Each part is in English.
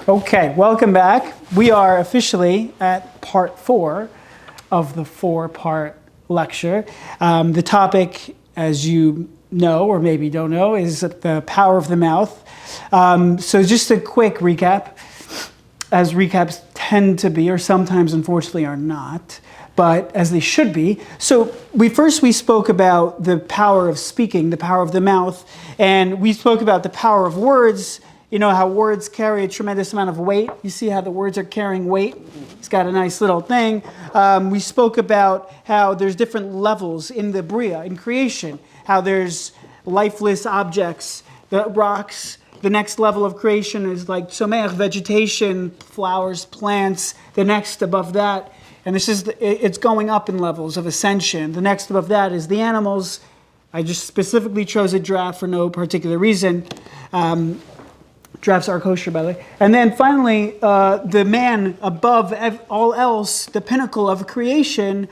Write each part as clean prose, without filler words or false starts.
Okay, welcome back. We are officially at part 4 of the 4-part lecture. The topic, as you know or maybe don't know, is the power of the mouth. So just a quick recap, as recaps tend to be, or sometimes unfortunately are not, but as they should be. So we spoke about the power of speaking, the power of the mouth, and we spoke about the power of words. You know how words carry a tremendous amount of weight. You see how the words are carrying weight? It's got a nice little thing. We spoke about how there's different levels in the Bria, in creation, how there's lifeless objects, the rocks. The next level of creation is like tzomeach, vegetation, flowers, plants. The next above that, and it's going up in levels of ascension. The next above that is the animals. I just specifically chose a giraffe for no particular reason. Giraffes are kosher, by the way. And then finally, the man above all else, the pinnacle of creation.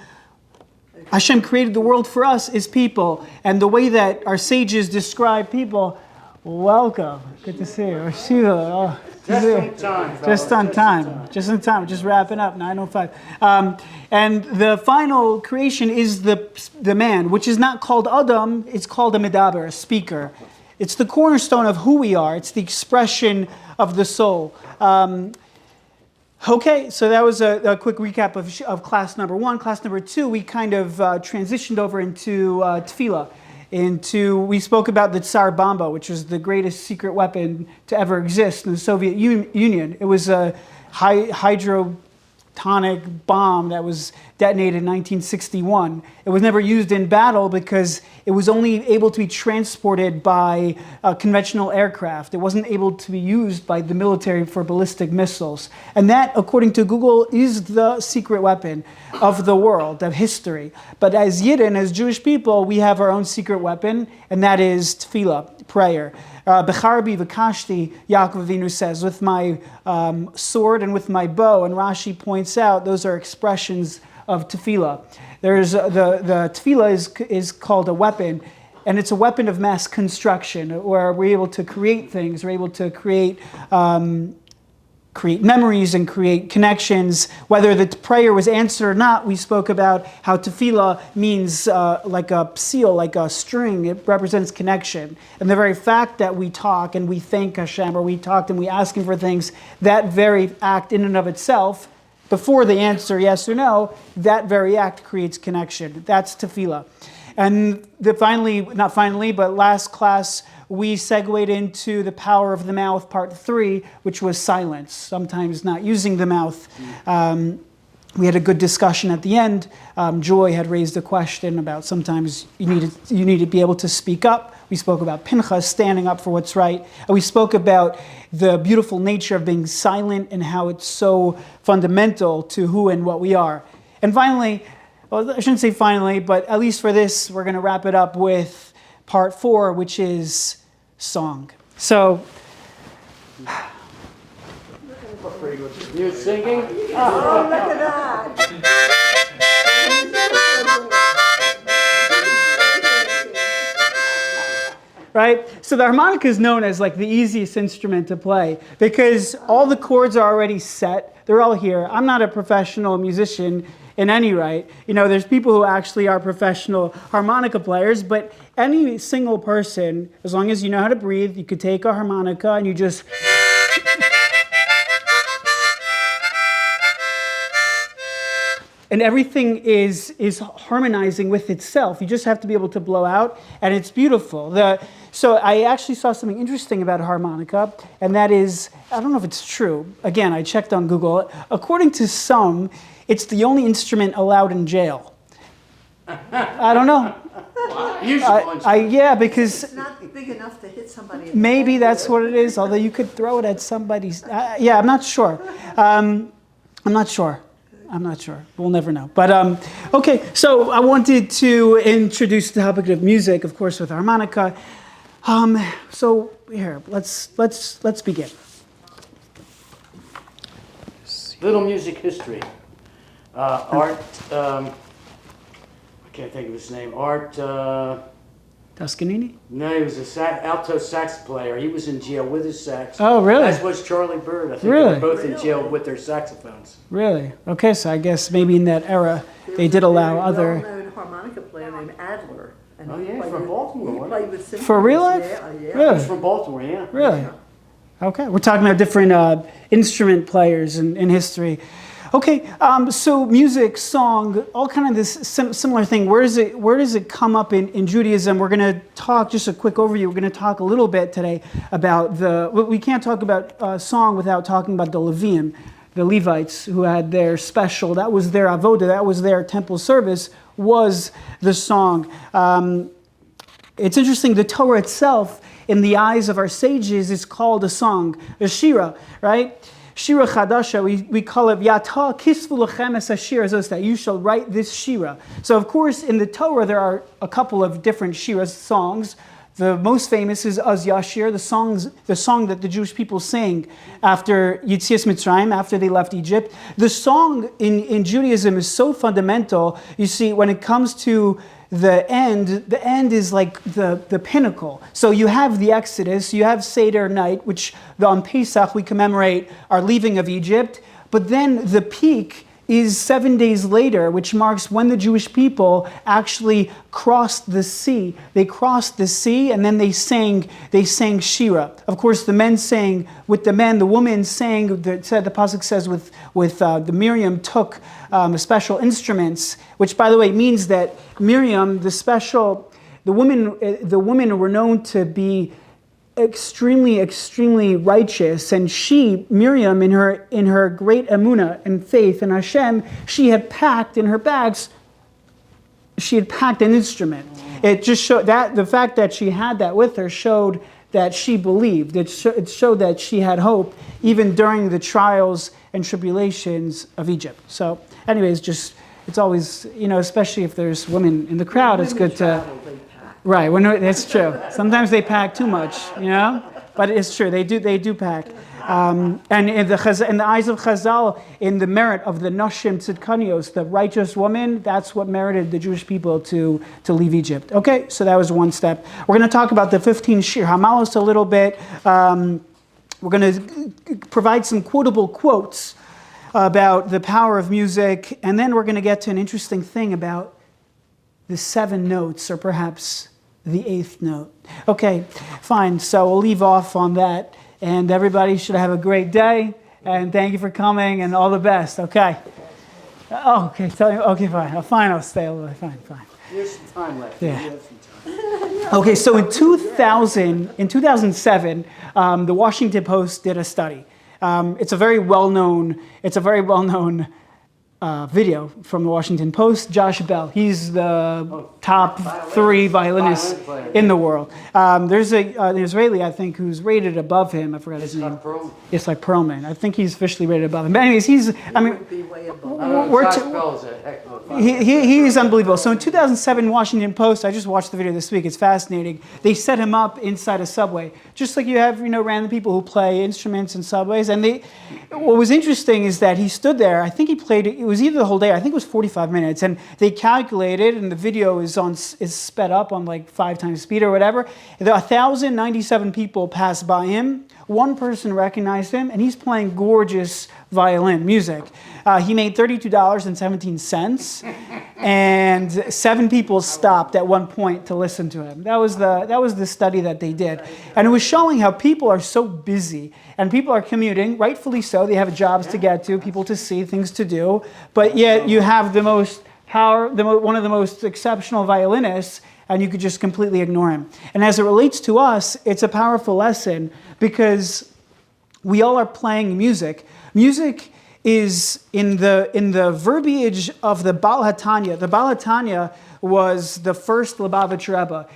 Hashem created the world for us is people. And the way that our sages describe people, welcome. Good to see you. Shiva. Just on time. Just in time. Just wrapping up, 9:05. And the final creation is the man, which is not called Adam, it's called a medaber, a speaker. It's the cornerstone of who we are. It's the expression of the soul. Okay, so that was a quick recap of class number 1. Class number 2, we kind of transitioned over into tefillah. We spoke about the Tsar Bomba, which was the greatest secret weapon to ever exist in the Soviet Union. It was a hydrotonic bomb that was detonated in 1961. It was never used in battle because it was only able to be transported by conventional aircraft. It wasn't able to be used by the military for ballistic missiles. And that, according to Google, is the secret weapon of the world, of history. But as Yidden, as Jewish people, we have our own secret weapon, and that is tefillah, prayer. Becharbi v'kashti, Yaakov Avinu says, with my sword and with my bow, and Rashi points out those are expressions of tefillah. There's the tefillah is called a weapon, and it's a weapon of mass construction, where we're able to create things, we're able to create memories and create connections. Whether the prayer was answered or not, we spoke about how tefillah means like a seal, like a string. It represents connection. And the very fact that we talk and we thank Hashem, or we talked and we ask Him for things, that very act in and of itself, before the answer yes or no, that very act creates connection. That's tefillah. And last class, we segued into the power of the mouth, part 3, which was silence, sometimes not using the mouth. We had a good discussion at the end. Joy had raised a question about sometimes you need to be able to speak up. We spoke about Pinchas standing up for what's right. And we spoke about the beautiful nature of being silent and how it's so fundamental to who and what we are. And finally, well, I shouldn't say finally, but at least for this, we're going to wrap it up with part 4, which is song. So, you singing? Oh, look at that! right? So the harmonica is known as like the easiest instrument to play because all the chords are already set. They're all here. I'm not a professional musician in any right. You know, there's people who actually are professional harmonica players, but any single person, as long as you know how to breathe, you could take a harmonica and you just... and everything is harmonizing with itself. You just have to be able to blow out, and it's beautiful. So I actually saw something interesting about a harmonica, and that is, I don't know if it's true. Again, I checked on Google. According to some, it's the only instrument allowed in jail. I don't know. Yeah, because it's not big enough to hit somebody. Maybe that's what it is. Although you could throw it at somebody's. Yeah, I'm not sure. I'm not sure. We'll never know. But okay, so I wanted to introduce the topic of music, of course, with harmonica. So here, let's begin. Little music history. Art. I can't think of his name. Art. Toscanini? No, he was a alto sax player. He was in jail with his sax. Oh, really? As was Charlie Bird. I think Really? they were both in jail with their saxophones. Really? Okay, so I guess maybe in that era they did allow other... well-known harmonica player named Adler. And Oh, he yeah, played from with- Baltimore, He wasn't played with symphonies. For real life? Yeah, yeah. Really? He's from Baltimore, yeah. Really? Okay, we're talking about different instrument players in history. Okay, so music, song, all kind of this similar thing. Where does it come up in Judaism? We're going to talk, just a quick overview, we're going to talk a little bit today about we can't talk about song without talking about the Levim, the Levites, who had their special, that was their avoda, that was their temple service, was the song. It's interesting, the Torah itself, in the eyes of our sages, is called a song, a shira, right? Shira Chadasha, we call it Yata Kisvu Lechem Es Hashir Azos, you shall write this shira. So of course in the Torah there are a couple of different shiras, songs. The most famous is Az Yashir, the song that the Jewish people sang after Yitzias Mitzrayim, after they left Egypt. The song in Judaism is so fundamental. You see, when it comes to the end is like the pinnacle. So you have the Exodus, you have Seder night, which on Pesach we commemorate our leaving of Egypt, but then the peak is 7 days later, which marks when the Jewish people actually crossed the sea. They crossed the sea and then they sang Shira. Of course, the men sang with the men, the women sang, the pasuk says with the Miriam took special instruments, which by the way means that Miriam, the women were known to be extremely righteous, and Miriam, in her great emunah and faith in Hashem, she had packed in her bags, she had packed an instrument. It just showed that the fact that she had that with her showed that she believed. It showed that she had hope even during the trials and tribulations of Egypt. So anyways, it's always, especially if there's women in the crowd, it's good to... Right, that's true. Sometimes they pack too much, but it's true. They do pack. And in the eyes of Chazal, in the merit of the Nashim Tzidkanios, the righteous woman, that's what merited the Jewish people to leave Egypt. Okay, so that was one step. We're going to talk about the 15 Shir Hamalos a little bit. We're going to provide some quotable quotes about the power of music, and then we're going to get to an interesting thing about the 7 notes, or perhaps the 8th note. Okay, fine. So we'll leave off on that. And everybody should have a great day. And thank you for coming and all the best. Okay. Oh, okay. Okay, fine. I'll stay a little. Fine. There's some time left. Yeah. You have some time. Okay, so in 2007, the Washington Post did a study. It's a very well-known video from the Washington Post. Josh Bell, he's the top 3 violinists in the world. There's an Israeli, I think, who's rated above him. I forgot his name. It's like Perlman. I think he's officially rated above him. But anyways, Be way above. Josh Bell's a heck of a fighter. he is unbelievable. So in 2007, Washington Post, I just watched the video this week. It's fascinating. They set him up inside a subway, just like you have, random people who play instruments in subways. And what was interesting is that he stood there. I think he played. It was either the whole day. I think it was 45 minutes. And they calculated, and the video is sped up on like 5 times speed or whatever. 1,097 people passed by him. One person recognized him, and he's playing gorgeous violin music. He made $32.17, and 7 people stopped at one point to listen to him. That was the study that they did, and it was showing how people are so busy, and people are commuting, rightfully so. They have jobs to get to, people to see, things to do, but yet you have one of the most exceptional violinists, and you could just completely ignore him. And as it relates to us, it's a powerful lesson because we all are playing music. Music is in the verbiage of the Baal HaTanya. The Baal HaTanya was the first Lubavitch Rebbe.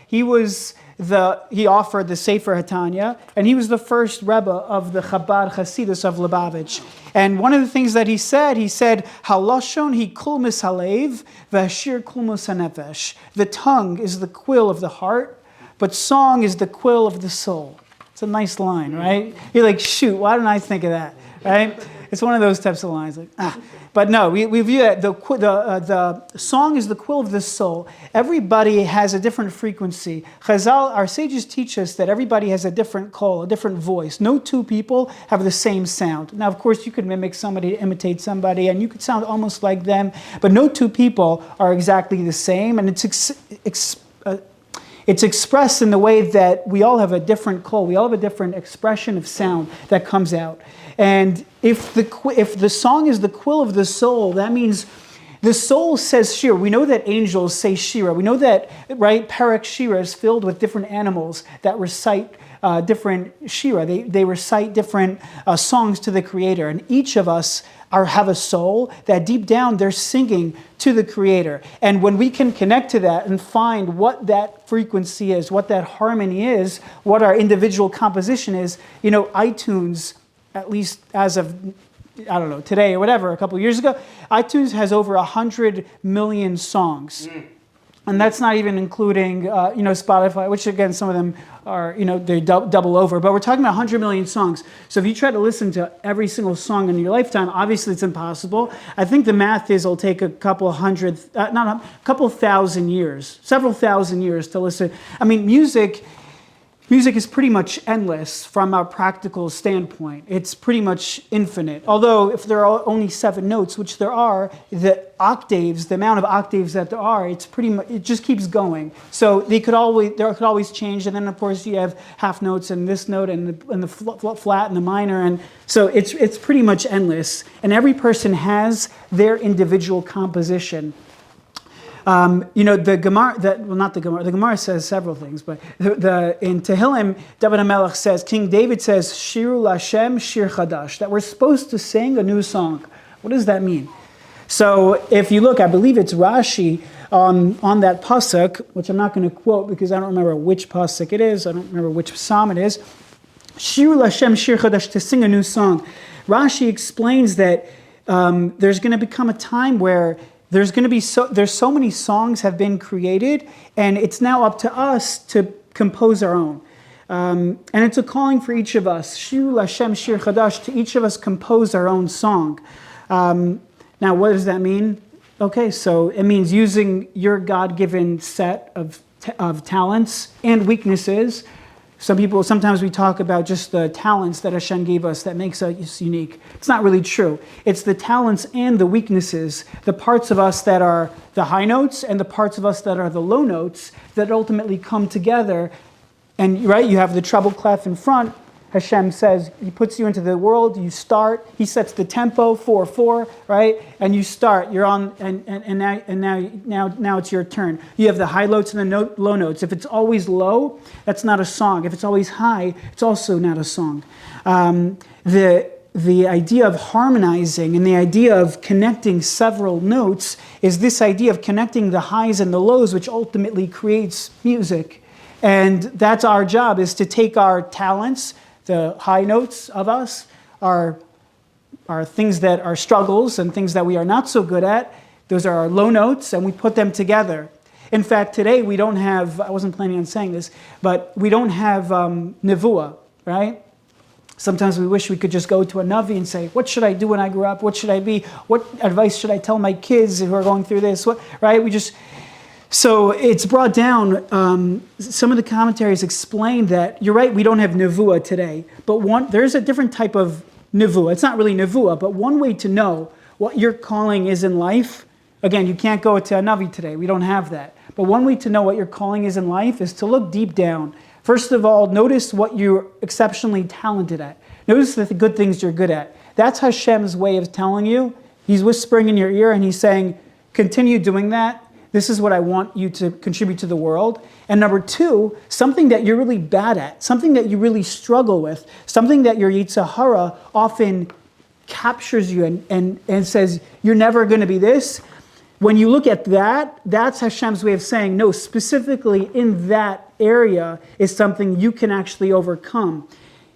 He offered the Sefer HaTanya, and he was the first Rebbe of the Chabad Hasidus of Lubavitch. And one of the things that he said, Halashon hi kulmis halev, v'hashir kulmus hanefesh. The tongue is the quill of the heart, but song is the quill of the soul. It's a nice line, right? You're like, shoot, why didn't I think of that, right? It's one of those types of lines. Like, ah. But no, we view that the song is the quill of the soul. Everybody has a different frequency. Chazal, our sages teach us that everybody has a different call, a different voice. No two people have the same sound. Now, of course, you could mimic somebody, imitate somebody, and you could sound almost like them, but no two people are exactly the same, and it's expressed in the way that we all have a different call. We all have a different expression of sound that comes out. And if the song is the quill of the soul, that means the soul says shira. We know that angels say shira. We know that, right, Parak Shira is filled with different animals that recite different shira. They recite different songs to the Creator. And each of us have a soul that deep down they're singing to the Creator. And when we can connect to that and find what that frequency is, what that harmony is, what our individual composition is, iTunes, at least as of, I don't know, today or whatever, a couple of years ago, iTunes has over 100 million songs. And that's not even including, Spotify, which again, some of them are, they double over. But we're talking about 100 million songs. So if you try to listen to every single song in your lifetime, obviously it's impossible. I think the math is it'll take a couple thousand years, several thousand years to listen. I mean, music is pretty much endless from a practical standpoint. It's pretty much infinite. Although if there are only 7 notes, which there are, the amount of octaves that there are, it just keeps going. So there could always change. And then of course you have half notes and this note and the flat and the minor. And so it's pretty much endless. And every person has their individual composition. The Gemara says several things, but in Tehillim, David HaMelech says, King David says, Shiru Lashem Shir Chadash, that we're supposed to sing a new song. What does that mean? So if you look, I believe it's Rashi on that pasuk, which I'm not going to quote because I don't remember which pasuk it is, I don't remember which psalm it is, Shiru Lashem Shir Chadash, to sing a new song. Rashi explains that there's going to become a time where there's so many songs have been created, and it's now up to us to compose our own. And it's a calling for each of us. Shiru Lashem Shir Chadash, to each of us compose our own song. Now, what does that mean? Okay, so it means using your God-given set of talents and weaknesses. Sometimes we talk about just the talents that Hashem gave us that makes us unique. It's not really true. It's the talents and the weaknesses, the parts of us that are the high notes and the parts of us that are the low notes that ultimately come together. And right, you have the treble clef in front. Hashem says, He puts you into the world, you start, He sets the tempo, 4/4, right? And you start, you're on, and now it's your turn. You have the high notes and the low notes. If it's always low, that's not a song. If it's always high, it's also not a song. The idea of harmonizing and the idea of connecting several notes is this idea of connecting the highs and the lows, which ultimately creates music. And that's our job, is to take our talents, the high notes of us, are things that are struggles and things that we are not so good at. Those are our low notes, and we put them together. In fact, today we don't have, I wasn't planning on saying this, but we don't have nevuah, right? Sometimes we wish we could just go to a Navi and say, what should I do when I grow up? What should I be? What advice should I tell my kids who are going through this? Right? So it's brought down, some of the commentaries explain that, you're right, we don't have nevuah today, but there's a different type of nevuah. It's not really nevuah, but one way to know what your calling is in life, again, you can't go to a Navi today, we don't have that, but one way to know what your calling is in life is to look deep down. First of all, notice what you're exceptionally talented at. Notice the good things you're good at. That's Hashem's way of telling you. He's whispering in your ear and He's saying, continue doing that. This is what I want you to contribute to the world. And number 2, something that you're really bad at, something that you really struggle with, something that your Yetzer Hara often captures you and says, you're never going to be this. When you look at that, that's Hashem's way of saying, no, specifically in that area is something you can actually overcome.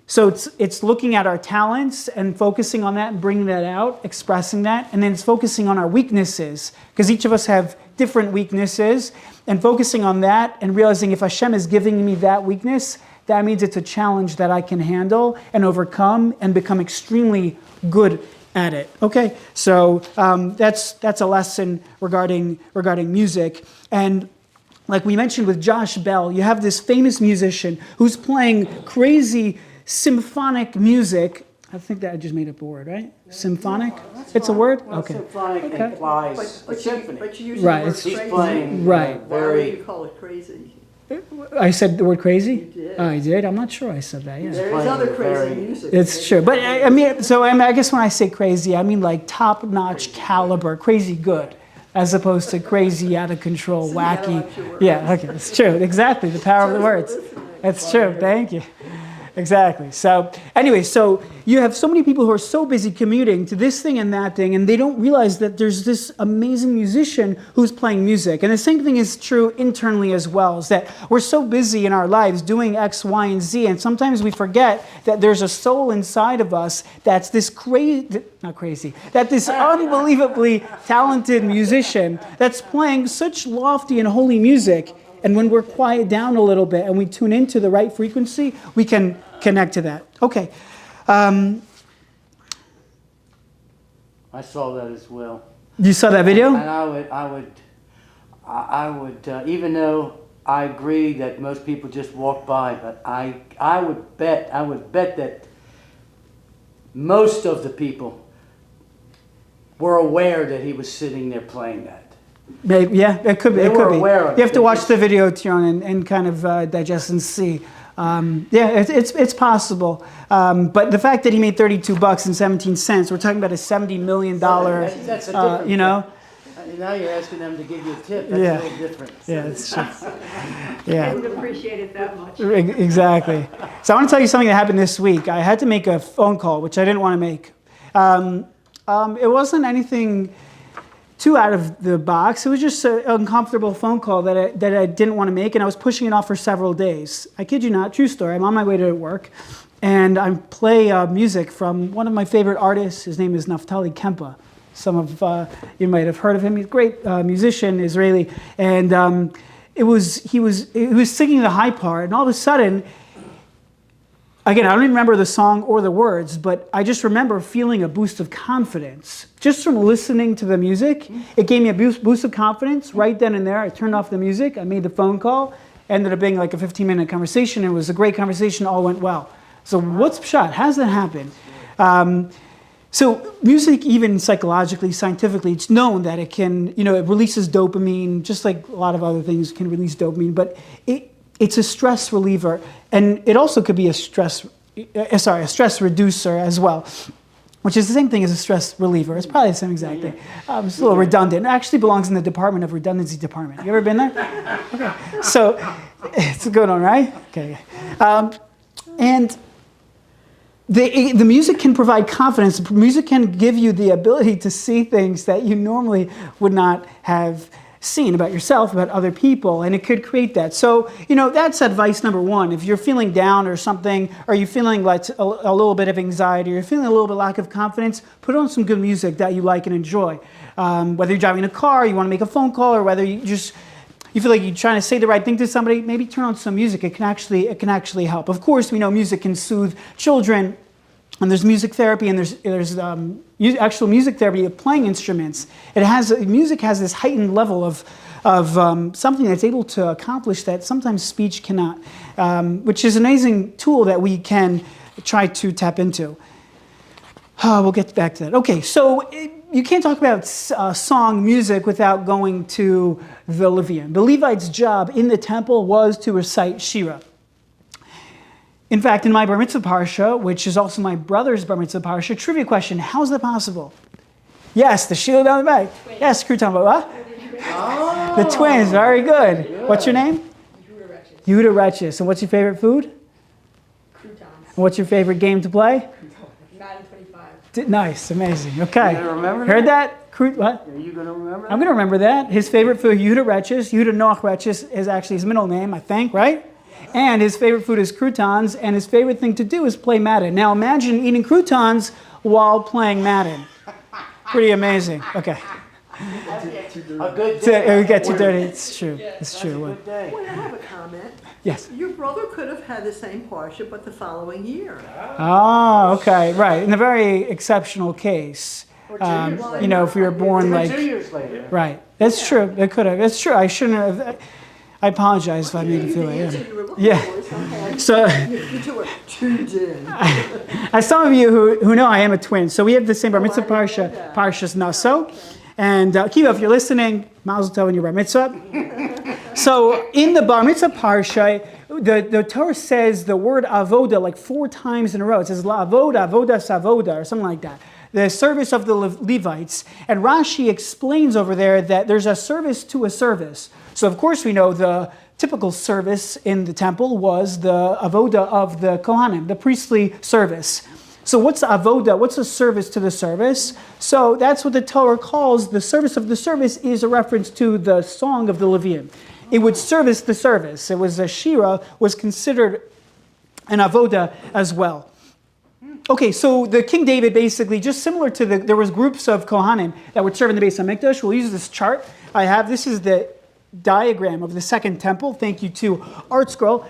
So it's looking at our talents and focusing on that and bringing that out, expressing that, and then it's focusing on our weaknesses, because each of us have different weaknesses, and focusing on that and realizing if Hashem is giving me that weakness, that means it's a challenge that I can handle and overcome and become extremely good at it. Okay, so that's a lesson regarding music. And like we mentioned with Josh Bell, you have this famous musician who's playing crazy symphonic music. I think that I just made up a word, right? Symphonic? It's a word? Well, Okay. symphonic implies a symphony. But you use Right, the word it's- He's crazy. playing Right. Why would very. you call it crazy? I said the word crazy? You did. Oh, I did? I'm not sure I said that, yeah. There is playing other crazy very- music. It's true. But I mean, so I guess when I say crazy, I mean like top-notch caliber, crazy good, as opposed to crazy, out of control, So you gotta wacky. watch your words. Yeah, okay, it's true. Exactly, the power of the words. It's true. Thank you. Exactly. So anyway, so you have so many people who are so busy commuting to this thing and that thing, and they don't realize that there's this amazing musician who's playing music. And the same thing is true internally as well, is that we're so busy in our lives doing X, Y, and Z, and sometimes we forget that there's a soul inside of us that's this that this unbelievably talented musician that's playing such lofty and holy music. And when we're quiet down a little bit and we tune into the right frequency, we can connect to that. Okay. I saw that as well. You saw that video? And I would, even though I agree that most people just walk by, but I would bet that most of the people were aware that he was sitting there playing that. Maybe, yeah, it could be. They It could were be. aware of You have it. to watch the video, Tyrone, and kind of digest and see. Yeah, it's possible. But the fact that he made $32.17, we're talking about a $70 million, That's a different you know? Now you're asking them to give you a tip. That's Yeah. a little different. Yeah, it's true. I Yeah. didn't appreciate it that much. Exactly. So I want to tell you something that happened this week. I had to make a phone call, which I didn't want to make. It wasn't anything too out of the box. It was just an uncomfortable phone call that I didn't want to make, and I was pushing it off for several days. I kid you not, true story. I'm on my way to work, and I play music from one of my favorite artists. His name is Naftali Kempa. Some of you might have heard of him. He's a great musician, Israeli, and he was singing the high part, and all of a sudden, again, I don't even remember the song or the words, but I just remember feeling a boost of confidence. Just from listening to the music, it gave me a boost of confidence right then and there. I turned off the music, I made the phone call, ended up being like a 15-minute conversation. It was a great conversation, all went well. So what's pshat? How does that happen? So music, even psychologically, scientifically, it's known that it can, it releases dopamine, just like a lot of other things can release dopamine, but it's a stress reliever, and it also could be a stress reducer as well, which is the same thing as a stress reliever. It's probably the same exact thing. It's a little redundant. It actually belongs in the Department of Redundancy department. You ever been there? Okay. So it's a good one, right? Okay. And the music can provide confidence. The music can give you the ability to see things that you normally would not have seen about yourself, about other people, and it could create that. So, that's advice number one. If you're feeling down or something, or you're feeling like a little bit of anxiety, or you're feeling a little bit lack of confidence, put on some good music that you like and enjoy. Whether you're driving a car, you want to make a phone call, or whether you feel like you're trying to say the right thing to somebody, maybe turn on some music. It can actually help. Of course, we know music can soothe children, and there's music therapy, and there's actual music therapy of playing instruments. Music has this heightened level of something that's able to accomplish that sometimes speech cannot, which is an amazing tool that we can try to tap into. We'll get back to that. Okay, so you can't talk about song music without going to the Levian. The Levite's job in the temple was to recite Shira. In fact, in my bar mitzvah parsha, which is also my brother's bar mitzvah parsha, trivia question: how is that possible? Yes, the Sheila down the back. Twins. Yes, Crouton, but what? Oh, the twins, very good. What's your name? Yehuda Retches. And what's your favorite food? Croutons. And what's your favorite game to play? Madden 25. Nice, amazing. Okay. You gonna remember Heard that? What? Are you going to remember that? I'm going to remember that. His favorite food, Yehuda Retches. Yehuda Noach Retches is actually his middle name, I think, right? And his favorite food is croutons, and his favorite thing to do is play Madden. Now imagine eating croutons while playing Madden. Pretty amazing. Okay. A good day. We get too dirty. It's true. It's true. Good day. Well, I have a comment. Yes. Your brother could have had the same parsha, but the following year. Oh, okay, right. In a very exceptional case, Or 2 years later. you know, if you were born Or like 2 years later. right. That's true. It could have. It's true. I shouldn't have. I apologize if I made you feel The like answer that. you were looking Yeah. for somehow. So, You two were tuned in. as some of you who know, I am a twin. So we have the same bar Oh, mitzvah I didn't know parsha, that. Parshas Naso. And Kiva, if you're listening, Mazel Tov on your bar mitzvah. So in the bar mitzvah parsha, the Torah says the word avoda like 4 times in a row. It says la avoda, avoda savoda, or something like that. The service of the Levites. And Rashi explains over there that there's a service to a service. So of course we know the typical service in the temple was the avoda of the Kohanim, the priestly service. So what's avoda? What's a service to the service? So that's what the Torah calls the service of the service is a reference to the song of the Levium. It would service the service. It was a shira, was considered an avoda as well. Okay, so the King David basically, just similar to there was groups of Kohanim that would serve in the Beis HaMikdash. We'll use this chart I have. This is the diagram of the second temple. Thank you to ArtScroll.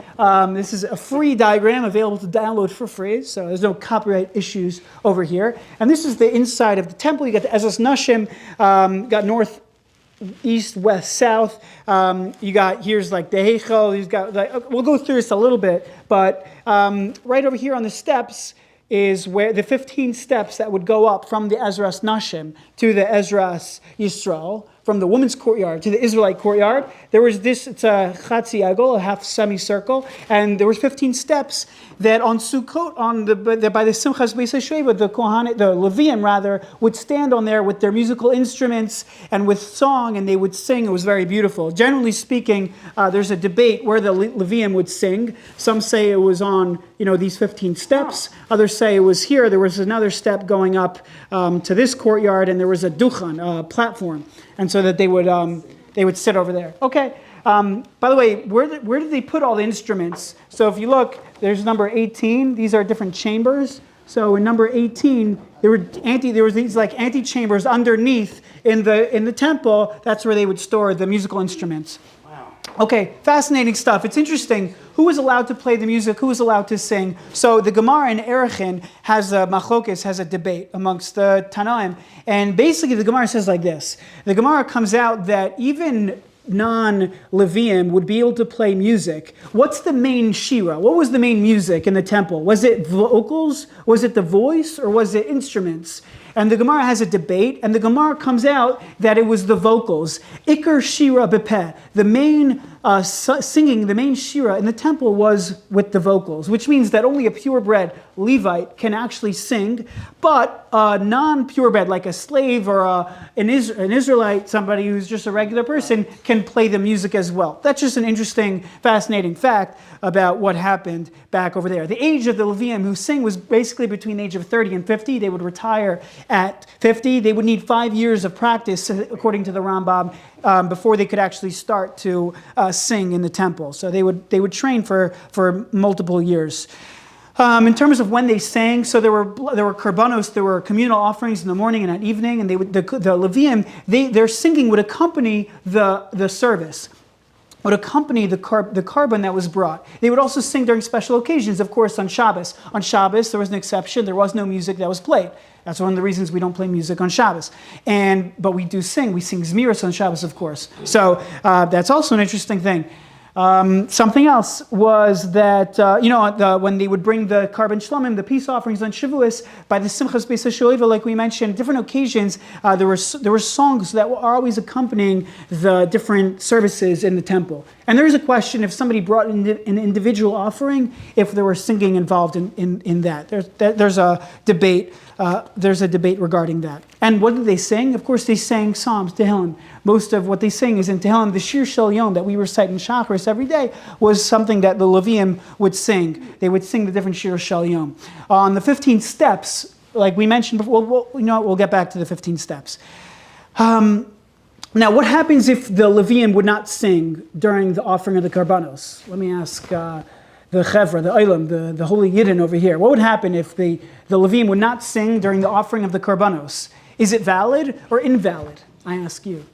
This is a free diagram available to download for free, so there's no copyright issues over here. And this is the inside of the temple. You got the Ezras Nashim, got north, east, west, south. You got, here's like the Heichel. You've got, like, we'll go through this a little bit, but right over here on the steps is where the 15 steps that would go up from the Ezras Nashim to the Ezras Yisrael, from the women's courtyard to the Israelite courtyard. There was this, it's a chatzi agol, a half semicircle, and there was 15 steps that on Sukkot, by the Simchas Beis HaShoeva, the Levium rather, would stand on there with their musical instruments and with song, and they would sing. It was very beautiful. Generally speaking, there's a debate where the Levium would sing. Some say it was on, these 15 steps. Others say it was here. There was another step going up to this courtyard, and there was a duchan, a platform, and so that they would sit over there. Okay. By the way, where did they put all the instruments? So if you look, there's number 18. These are different chambers. So in number 18, there was these like antechambers underneath in the temple. That's where they would store the musical instruments. Wow. Okay, fascinating stuff. It's interesting. Who was allowed to play the music? Who was allowed to sing? So the Gemara in Erechin has a debate amongst the Tanaim. And basically the Gemara says like this. The Gemara comes out that even non-Levium would be able to play music. What's the main shira? What was the main music in the temple? Was it vocals? Was it the voice? Or was it instruments? And the Gemara has a debate, and the Gemara comes out that it was the vocals. Iker shira bepeh. The main singing, the main shira in the temple was with the vocals, which means that only a purebred Levite can actually sing, but a non-purebred, like a slave or an Israelite, somebody who's just a regular person, can play the music as well. That's just an interesting, fascinating fact about what happened back over there. The age of the Levium who sing was basically between the age of 30 and 50. They would retire at 50. They would need 5 years of practice, according to the Rambam, before they could actually start to sing in the temple. So they would train for multiple years. In terms of when they sang, so there were korbanos, there were communal offerings in the morning and at evening, and the Levium, their singing would accompany the service, would accompany the carbon that was brought. They would also sing during special occasions, of course, on Shabbos. On Shabbos, there was an exception. There was no music that was played. That's one of the reasons we don't play music on Shabbos. But we do sing. We sing Zmiris on Shabbos, of course. So that's also an interesting thing. Something else was that, when they would bring the carbon shlomim, the peace offerings on Shavuos, by the Simchas Beis HaShoeva, like we mentioned, different occasions, there were songs that were always accompanying the different services in the temple. And there's a question, if somebody brought in an individual offering, if there were singing involved in that. There's a debate. There's a debate regarding that. And what did they sing? Of course, they sang Psalms, Tehillim. Most of what they sing is in Tehillim. The Shir Shel Yom that we recite in Shacharis every day was something that the Levium would sing. They would sing the different Shir Shel Yom. On the 15 steps, like we mentioned before, we'll get back to the 15 steps. Now, what happens if the Levium would not sing during the offering of the Karbanos? Let me ask the Chevra, the Olam, the holy Yidden over here. What would happen if the Levium would not sing during the offering of the Karbanos? Is it valid or invalid? I ask you,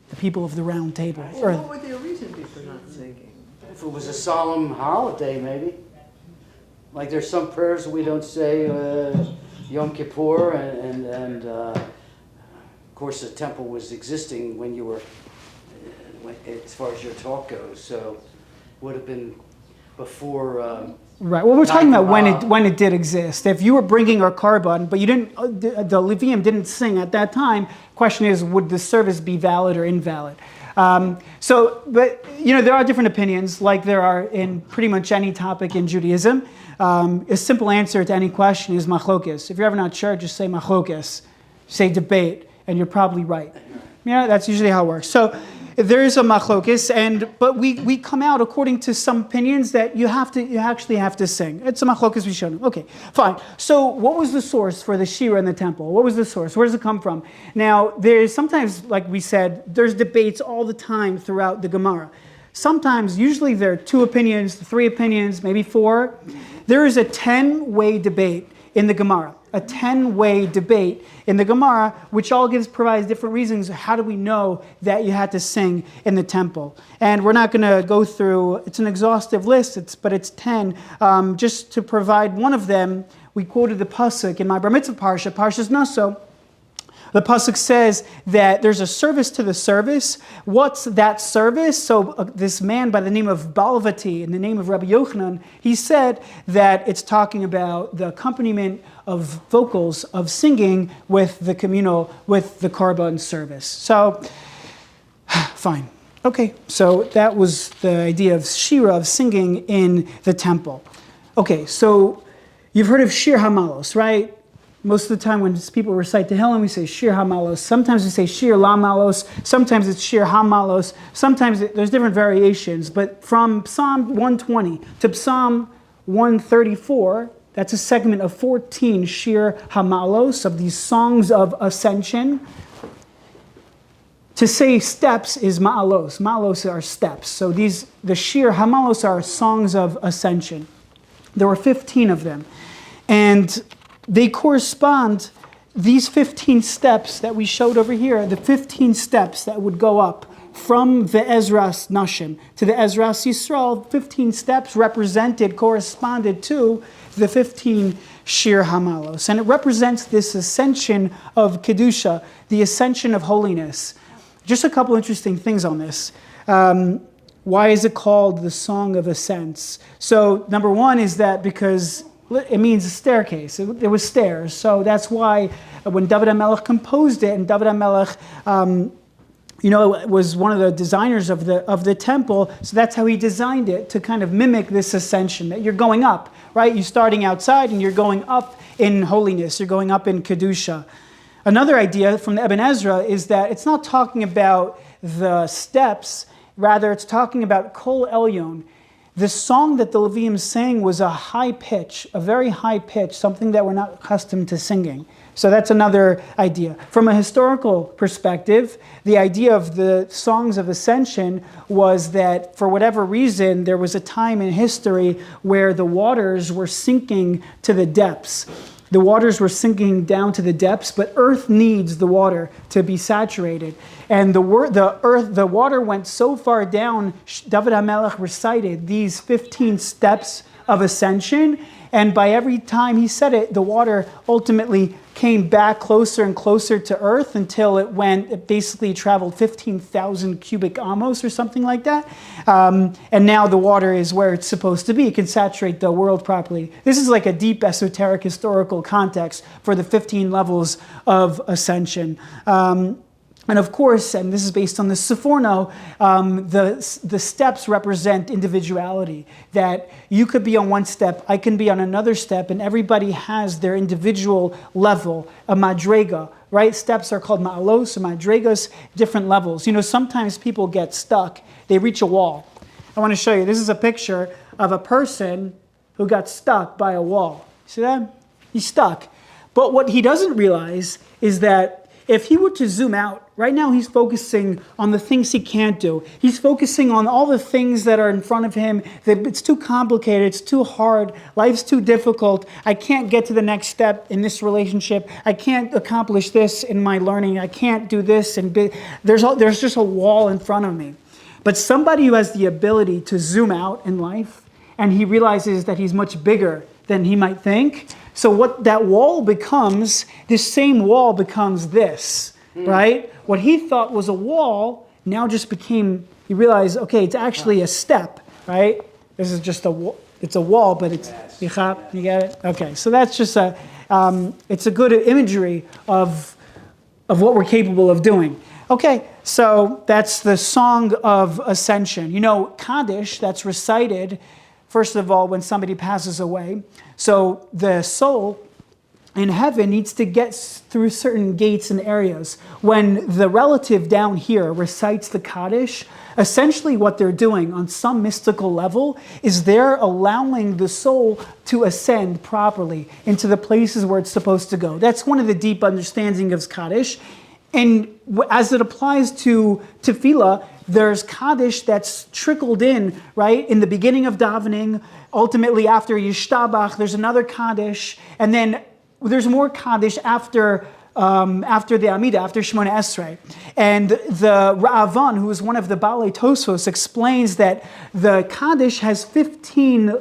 the people of the round table. What would their reason be for not singing? if it was a solemn holiday, maybe. Like there's some prayers we don't say, Yom Kippur, and of course the temple was existing when you were, as far as your talk goes, so would have been before. Right. Well, we're talking about when it did exist. If you were bringing a carbon, but you didn't, the Levium didn't sing at that time. Question is, would the service be valid or invalid? But there are different opinions, like there are in pretty much any topic in Judaism. A simple answer to any question is machlokes. If you're ever not sure, just say machlokes, say debate, and you're probably right. Yeah, that's usually how it works. So there is a machlokes, but we come out according to some opinions that you actually have to sing. It's a machlokes we showed. Okay, fine. So what was the source for the shira in the temple? What was the source? Where does it come from? Now, there's sometimes, like we said, there's debates all the time throughout the Gemara. Sometimes, usually there are 2 opinions, 3 opinions, maybe 4. There is a 10-way debate in the Gemara. A 10-way debate in the Gemara, which all provides different reasons. How do we know that you had to sing in the temple? And we're not going to go through, it's an exhaustive list, but it's 10. Just to provide one of them, we quoted the pasuk in my Bar Mitzvah Parsha, Parshas Naso. The pasuk says that there's a service to the service. What's that service? So this man by the name of Balvati, in the name of Rabbi Yochanan, he said that it's talking about the accompaniment of vocals, of singing with the communal, with the korban service. So, fine. Okay, so that was the idea of shira, of singing in the temple. Okay, so you've heard of Shir Hamalos, right? Most of the time when people recite Tehillim, we say Shir Hamalos. Sometimes we say Shir Lamalos. Sometimes it's Shir Hamalos. Sometimes there's different variations. But from Psalm 120 to Psalm 134, that's a segment of 14 Shir Hamalos, of these songs of ascension. To say steps is Ma'alos. Ma'alos are steps. So the Shir Hamalos are songs of ascension. There were 15 of them. And they correspond, these 15 steps that we showed over here, the 15 steps that would go up from the Ezras Nashim to the Ezras Yisrael, 15 steps corresponded to the 15 Shir Hamalos. And it represents this ascension of Kedusha, the ascension of holiness. Just a couple interesting things on this. Why is it called the Song of Ascents? So number one is that because it means a staircase. There was stairs. So that's why when David HaMelech composed it, and David HaMelech, was one of the designers of the temple, so that's how he designed it, to kind of mimic this ascension, that you're going up, right? You're starting outside and you're going up in holiness. You're going up in Kedusha. Another idea from the Ibn Ezra is that it's not talking about the steps, rather it's talking about Kol Elyon. The song that the Levium sang was a high pitch, a very high pitch, something that we're not accustomed to singing. So that's another idea. From a historical perspective, the idea of the songs of ascension was that for whatever reason, there was a time in history where the waters were sinking to the depths. The waters were sinking down to the depths, but earth needs the water to be saturated. And the water went so far down, David HaMelech recited these 15 steps of ascension, and by every time he said it, the water ultimately came back closer and closer to earth until it basically traveled 15,000 cubic amos or something like that. And now the water is where it's supposed to be. It can saturate the world properly. This is like a deep esoteric historical context for the 15 levels of ascension. And of course, and this is based on the Seforno, the steps represent individuality. That you could be on one step, I can be on another step, and everybody has their individual level, a madrega, right? Steps are called ma'alos, or madregas, different levels. Sometimes people get stuck. They reach a wall. I want to show you. This is a picture of a person who got stuck by a wall. See that? He's stuck. But what he doesn't realize is that if he were to zoom out, right now he's focusing on the things he can't do. He's focusing on all the things that are in front of him. That it's too complicated, it's too hard, life's too difficult. I can't get to the next step in this relationship. I can't accomplish this in my learning. I can't do this. And there's just a wall in front of me. But somebody who has the ability to zoom out in life, and he realizes that he's much bigger than he might think. So what that wall becomes, this same wall becomes this, right? What he thought was a wall now just became, he realized, okay, it's actually a step, right? This is just it's a wall, but it's, you get it? Okay, so that's just it's a good imagery of what we're capable of doing. Okay, so that's the Song of Ascension. You know, Kaddish, that's recited, first of all, when somebody passes away. So the soul in heaven needs to get through certain gates and areas. When the relative down here recites the Kaddish, essentially what they're doing on some mystical level is they're allowing the soul to ascend properly into the places where it's supposed to go. That's one of the deep understandings of Kaddish. And as it applies to tefillah, there's Kaddish that's trickled in, right, in the beginning of davening. Ultimately, after Yishtabach, there's another Kaddish. And then there's more Kaddish after the Amida, after Shemona Esrei. And the Ra'avan, who is one of the Balei Tosfos, explains that the Kaddish has 15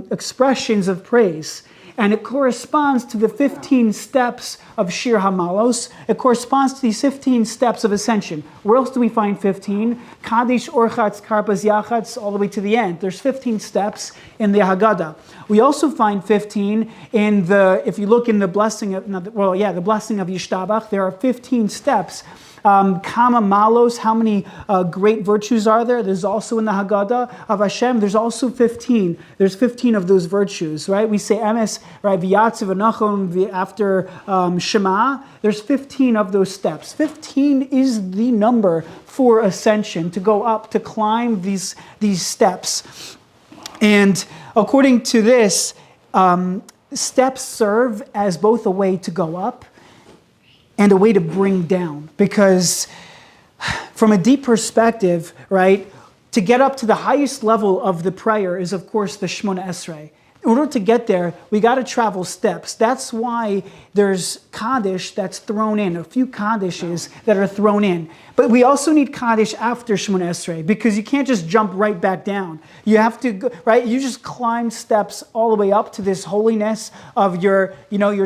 expressions of praise. And it corresponds to the 15 steps of Shir Hamalos. It corresponds to these 15 steps of ascension. Where else do we find 15? Kaddish, Orchatz, Karpas, Yachatz, all the way to the end. There's 15 steps in the Haggadah. We also find 15 in if you look in the blessing of, the blessing of Yishtabach, there are 15 steps. Kama malos, how many great virtues are there? There's also in the Haggadah of Hashem, there's also 15. There's 15 of those virtues, right? We say emes, right? V'yatziv v'nachon after Shema. There's 15 of those steps. 15 is the number for ascension, to go up, to climb these steps. And according to this, steps serve as both a way to go up and a way to bring down. Because from a deep perspective, right, to get up to the highest level of the prayer is, of course, the Shemona Esrei. In order to get there, we got to travel steps. That's why there's Kaddish that's thrown in, a few Kaddishes that are thrown in. But we also need Kaddish after Shemona Esrei, because you can't just jump right back down. You have to go, right? You just climb steps all the way up to this holiness of you're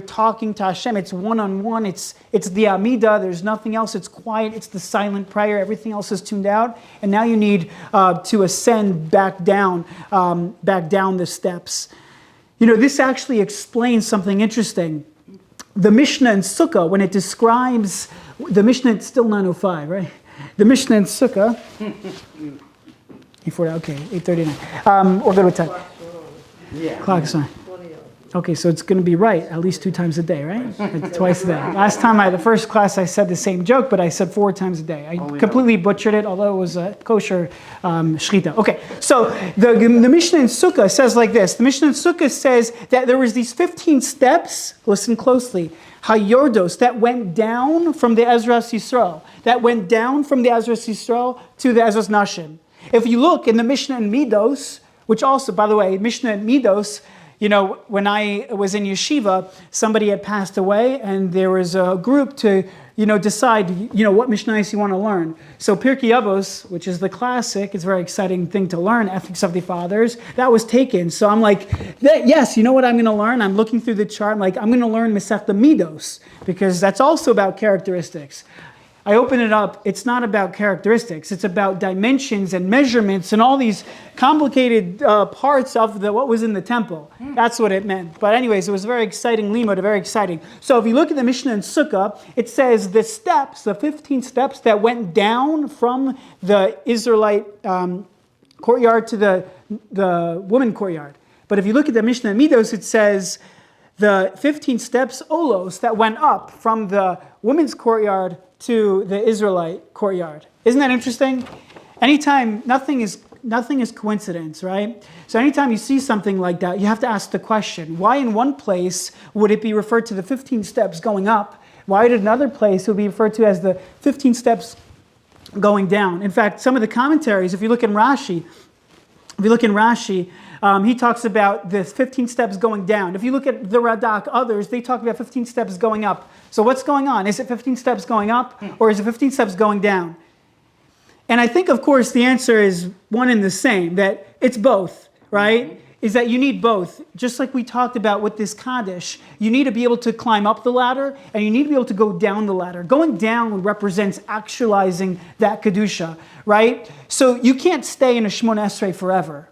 talking to Hashem. It's one-on-one. It's the Amida. There's nothing else. It's quiet. It's the silent prayer. Everything else is tuned out. And now you need to ascend back down the steps. You know, this actually explains something interesting. The Mishnah in Sukkah, when it describes, the Mishnah, it's still 9:05, right? The Mishnah in Sukkah, 8:39. Or go to 10. Yeah. Clock's on. Okay, so it's going to be right at least 2 times a day, right? Twice a day. Last time, the first class, I said the same joke, but I said 4 times a day. I completely butchered it, although it was a kosher shechita. Okay, so the Mishnah in Sukkah says like this. The Mishnah in Sukkah says that there was these 15 steps, listen closely, Hayordos, that went down from the Ezras Yisrael, that went down from the Ezras Yisrael to the Ezras Nashim. If you look in the Mishnah in Midos, which also, by the way, Mishnah in Midos, you know, when I was in yeshiva, somebody had passed away, and there was a group to, decide, what Mishnayos you want to learn. So Pirkei Avos, which is the classic, it's a very exciting thing to learn, Ethics of the Fathers, that was taken. So I'm like, yes, you know what I'm going to learn? I'm looking through the chart, I'm like, I'm going to learn Masechta Midos, because that's also about characteristics. I open it up, it's not about characteristics, it's about dimensions and measurements and all these complicated parts of what was in the temple. That's what it meant. But anyways, it was very exciting, limud, very exciting. So if you look at the Mishnah in Sukkah, it says the 15 steps that went down from the Israelite courtyard to the woman courtyard. But if you look at the Mishnah in Midos, it says the 15 steps, olos, that went up from the women's courtyard to the Israelite courtyard. Isn't that interesting? Anytime, nothing is coincidence, right? So anytime you see something like that, you have to ask the question, why in one place would it be referred to the 15 steps going up? Why in another place it would be referred to as the 15 steps going down? In fact, some of the commentaries, if you look in Rashi, he talks about the 15 steps going down. If you look at the Radak, others, they talk about 15 steps going up. So what's going on? Is it 15 steps going up, or is it 15 steps going down? And I think, of course, the answer is one and the same, that it's both, right? Is that you need both. Just like we talked about with this Kaddish, you need to be able to climb up the ladder and you need to be able to go down the ladder. Going down represents actualizing that Kedusha, right? So you can't stay in a Shemona Esrei forever,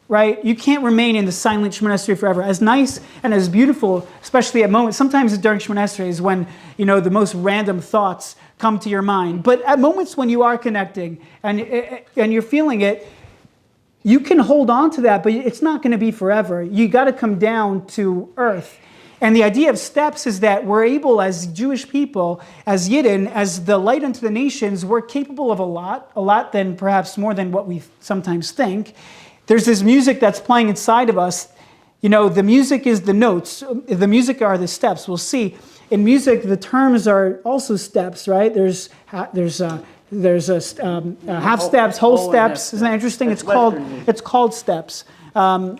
right? You can't remain in the silent Shemona Esrei forever. As nice and as beautiful, especially at moments, sometimes during Shemona Esrei is when, the most random thoughts come to your mind. But at moments when you are connecting and you're feeling it, you can hold on to that, but it's not going to be forever. You got to come down to earth. And the idea of steps is that we're able, as Jewish people, as Yidden, as the light unto the nations, we're capable of a lot than perhaps more than what we sometimes think. There's this music that's playing inside of us. The music is the notes. The music are the steps. We'll see. In music, the terms are also steps, right? There's half steps, whole steps. Isn't that interesting? It's called steps. Even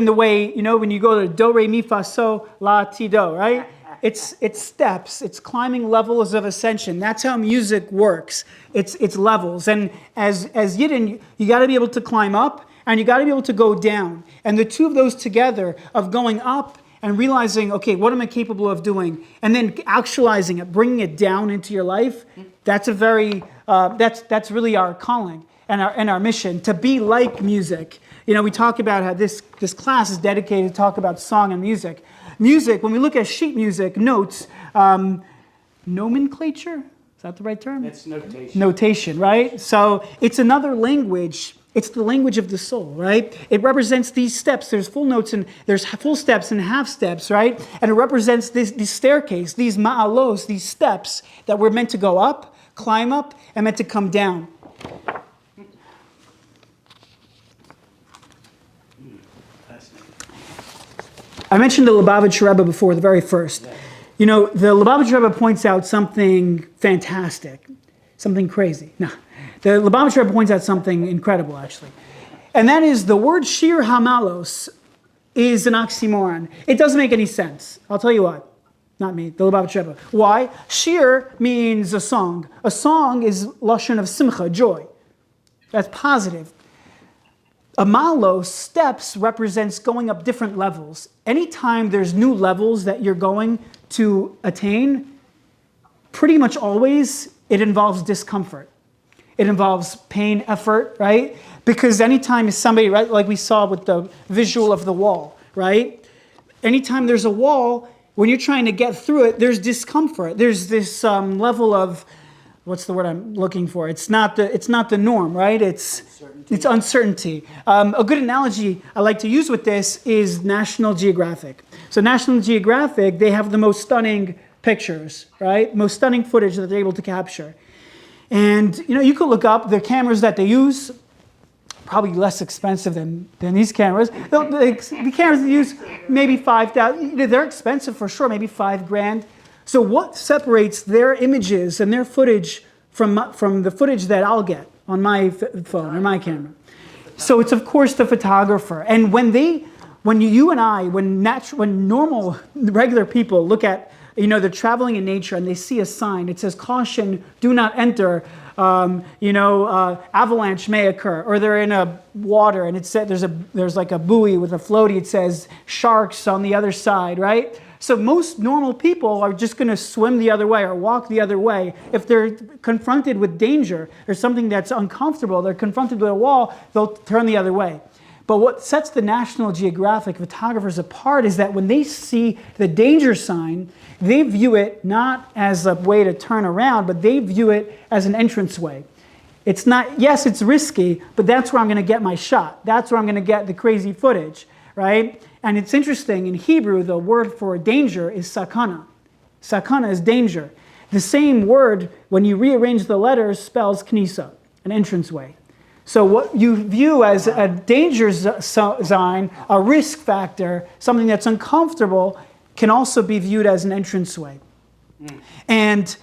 the way when you go to do re mi fa so la ti do, right? It's steps. It's climbing levels of ascension. That's how music works. It's levels. And as Yidden, you got to be able to climb up and you got to be able to go down. And the two of those together, of going up and realizing, okay, what am I capable of doing? And then actualizing it, bringing it down into your life. That's that's really our calling and our mission, to be like music. We talk about how this class is dedicated to talk about song and music. Music, when we look at sheet music, notes, nomenclature, is that the right term? It's notation. Notation, right? So it's another language. It's the language of the soul, right? It represents these steps. There's full notes and there's full steps and half steps, right? And it represents this staircase, these ma'alos, these steps that we're meant to go up, climb up, and meant to come down. I mentioned the Lubavitcher Rebbe before, the very first. The Lubavitcher Rebbe points out something fantastic, something crazy. No. The Lubavitcher Rebbe points out something incredible, actually. And that is the word shir hamalos is an oxymoron. It doesn't make any sense. I'll tell you why. Not me, the Lubavitcher Rebbe. Why? Shir means a song. A song is lashon of simcha, joy. That's positive. A malos, steps, represents going up different levels. Anytime there's new levels that you're going to attain, pretty much always it involves discomfort. It involves pain, effort, right? Because anytime somebody, right, like we saw with the visual of the wall, right? Anytime there's a wall, when you're trying to get through it, there's discomfort. There's this level of, what's the word I'm looking for? It's not the norm, right? It's uncertainty. A good analogy I like to use with this is National Geographic. So National Geographic, they have the most stunning pictures, right? Most stunning footage that they're able to capture. And you could look up the cameras that they use, probably less expensive than these cameras. The cameras they use, maybe $5,000. They're expensive for sure, maybe $5,000. So what separates their images and their footage from the footage that I'll get on my phone or my camera? So it's of course the photographer. And when normal, regular people look at, they're traveling in nature and they see a sign. It says, caution, do not enter. Avalanche may occur. Or they're in a water and it said there's like a buoy with a floaty. It says sharks on the other side, right? So most normal people are just going to swim the other way or walk the other way. If they're confronted with danger or something that's uncomfortable, they're confronted with a wall, they'll turn the other way. But what sets the National Geographic photographers apart is that when they see the danger sign, they view it not as a way to turn around, but they view it as an entranceway. It's not, yes, it's risky, but that's where I'm going to get my shot. That's where I'm going to get the crazy footage, right? And it's interesting, in Hebrew, the word for danger is sakana. Sakana is danger. The same word, when you rearrange the letters, spells knisa, an entranceway. So what you view as a danger sign, a risk factor, something that's uncomfortable, can also be viewed as an entranceway. And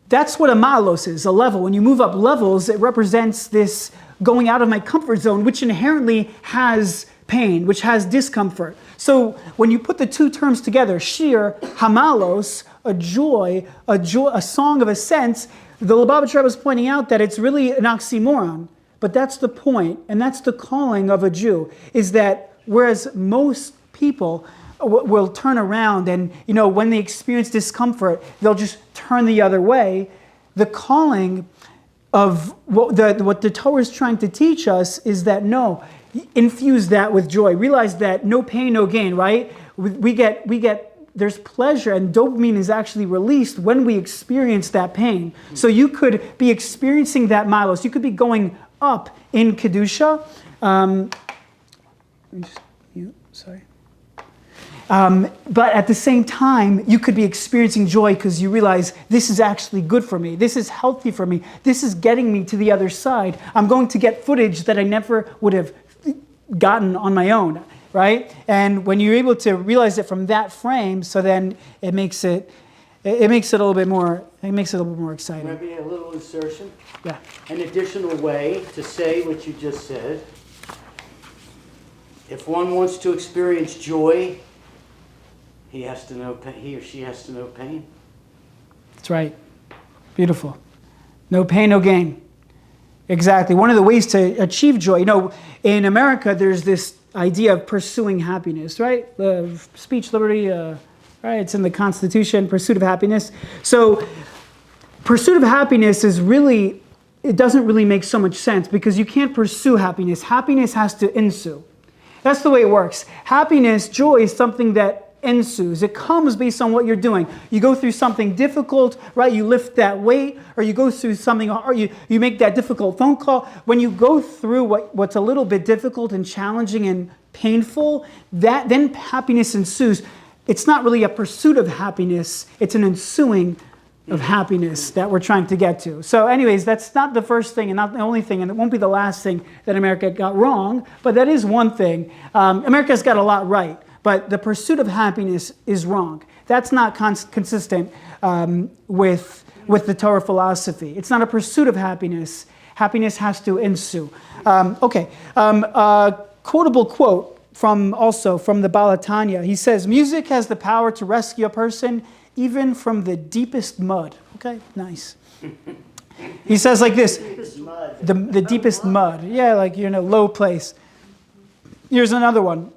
that's what a malos is, a level. When you move up levels, it represents this going out of my comfort zone, which inherently has pain, which has discomfort. So when you put the two terms together, shir, hamalos, a joy, a song of ascents. The Lubavitcher Rebbe was pointing out that it's really an oxymoron, but that's the point, and that's the calling of a Jew, is that whereas most people will turn around and, when they experience discomfort, they'll just turn the other way. The calling of what the Torah is trying to teach us is that no, infuse that with joy. Realize that no pain, no gain, right? We get there's pleasure, and dopamine is actually released when we experience that pain. So you could be experiencing that milos. You could be going up in Kedusha. Sorry. But at the same time, you could be experiencing joy because you realize this is actually good for me. This is healthy for me. This is getting me to the other side. I'm going to get footage that I never would have gotten on my own, right? And when you're able to realize it from that frame, so then it makes it a little bit more. It makes it a little bit more exciting. Maybe a little insertion. Yeah. An additional way to say what you just said. If one wants to experience joy, he or she has to know pain. That's right. Beautiful. No pain, no gain. Exactly. One of the ways to achieve joy, in America, there's this idea of pursuing happiness, right? Speech, liberty, right? It's in the Constitution, pursuit of happiness. So, pursuit of happiness it doesn't really make so much sense because you can't pursue happiness. Happiness has to ensue. That's the way it works. Happiness, joy is something that ensues. It comes based on what you're doing. You go through something difficult, right? You lift that weight, or you go through something, or you make that difficult phone call. When you go through what's a little bit difficult and challenging and painful, then happiness ensues. It's not really a pursuit of happiness, it's an ensuing of happiness that we're trying to get to. So anyways, that's not the first thing and not the only thing, and it won't be the last thing that America got wrong, but that is one thing. America's got a lot right. But the pursuit of happiness is wrong. That's not consistent with the Torah philosophy. It's not a pursuit of happiness. Happiness has to ensue. Quotable quote from the Baal HaTanya. He says, "Music has the power to rescue a person even from the deepest mud." Okay, nice. He says like this, the deepest mud. Yeah, low place. Here's another one.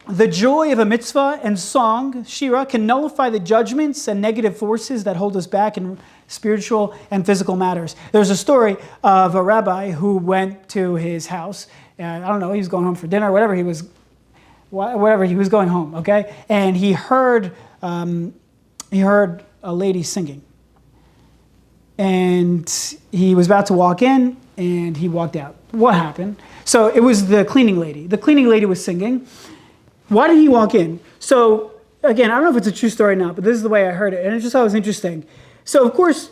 "The joy of a mitzvah and song, shira, can nullify the judgments and negative forces that hold us back in spiritual and physical matters." There's a story of a rabbi who went to his house, and I don't know, he was going home for dinner, whatever he was going home, okay? And he heard a lady singing. And he was about to walk in, and he walked out. What happened? So it was the cleaning lady. The cleaning lady was singing. Why did he walk in? So, again, I don't know if it's a true story or not, but this is the way I heard it, and it just thought it was interesting. So, of course,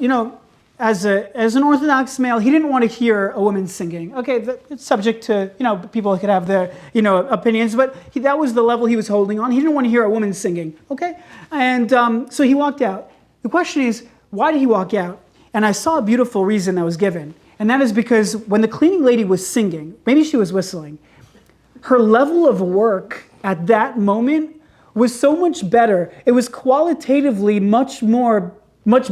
as an Orthodox male, he didn't want to hear a woman singing. Okay, it's subject to, people could have their, opinions, but that was the level he was holding on. He didn't want to hear a woman singing, okay? And so he walked out. The question is, why did he walk out? And I saw a beautiful reason that was given, and that is because when the cleaning lady was singing, maybe she was whistling, her level of work at that moment was so much better. It was qualitatively much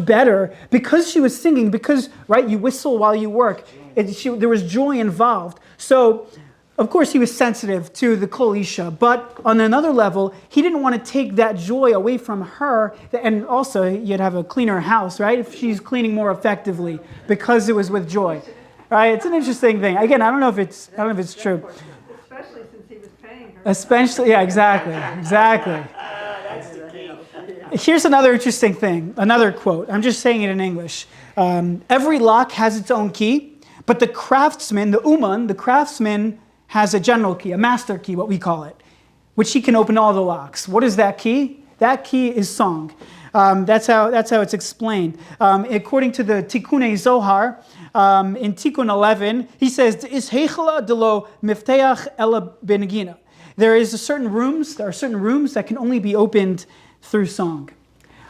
better because she was singing, because, right, you whistle while you work. There was joy involved. So, of course, he was sensitive to the Kol Isha, but on another level, he didn't want to take that joy away from her, and also you'd have a cleaner house, right, if she's cleaning more effectively because it was with joy. Right? It's an interesting thing. Again, I don't know if it's true. Especially since he was paying her. Especially, yeah, exactly. That's the key. Here's another interesting thing, another quote. I'm just saying it in English. "Every lock has its own key, but the craftsman, the craftsman has a general key, a master key, what we call it, which he can open all the locks." What is that key? That key is song. That's how it's explained. According to the Tikkunei Zohar, in Tikkun 11, he says, "Is heichela delo mifteach ela benegina." There are certain rooms that can only be opened through song.